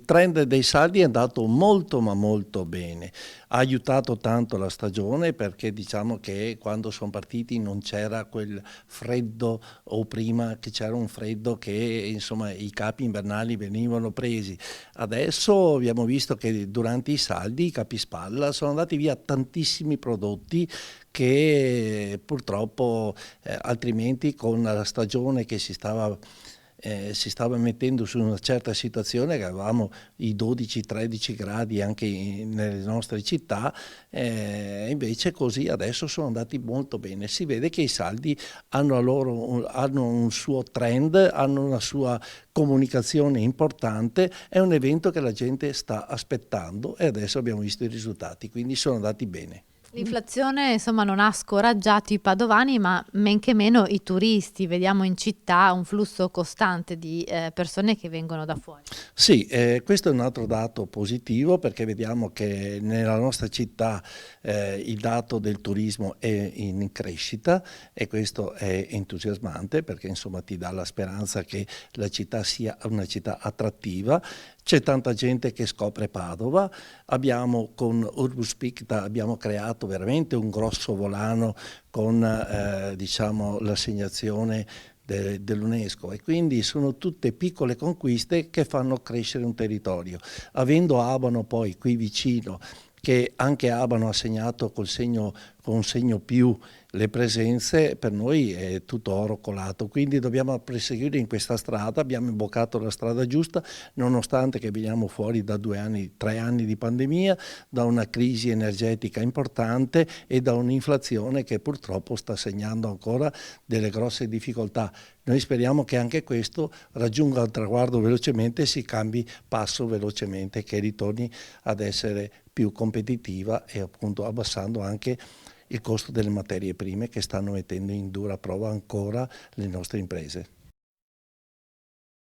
il trend dei saldi è andato molto ma molto bene. Ha aiutato tanto la stagione perché diciamo che quando sono partiti non c'era quel freddo, o prima che c'era un freddo che insomma i capi invernali venivano presi. Adesso abbiamo visto che durante i saldi i capispalla sono andati via tantissimi prodotti che purtroppo altrimenti con la stagione che si stava mettendo su una certa situazione, che avevamo i 12-13 gradi anche nelle nostre città, invece così adesso sono andati molto bene. Si vede che i saldi hanno un suo trend, hanno una sua comunicazione importante, è un evento che la gente sta aspettando e adesso abbiamo visto i risultati, quindi sono andati bene. L'inflazione, insomma, non ha scoraggiato i padovani, ma men che meno i turisti. Vediamo in città un flusso costante di persone che vengono da fuori. Sì, questo è un altro dato positivo perché vediamo che nella nostra città il dato del turismo è in crescita e questo è entusiasmante perché insomma ti dà la speranza che la città sia una città attrattiva. C'è tanta gente che scopre Padova, abbiamo con Urbus Picta abbiamo creato veramente un grosso volano con diciamo, l'assegnazione dell'UNESCO e quindi sono tutte piccole conquiste che fanno crescere un territorio. Avendo Abano poi qui vicino, che anche Abano ha segnato con un segno più le presenze, per noi è tutto oro colato, quindi dobbiamo proseguire in questa strada, abbiamo imboccato la strada giusta, nonostante che veniamo fuori da 2 anni, 3 anni di pandemia, da una crisi energetica importante e da un'inflazione che purtroppo sta segnando ancora delle grosse difficoltà. Noi speriamo che anche questo raggiunga il traguardo velocemente e si cambi passo velocemente, che ritorni ad essere più competitiva e appunto abbassando anche il costo delle materie prime che stanno mettendo in dura prova ancora le nostre imprese.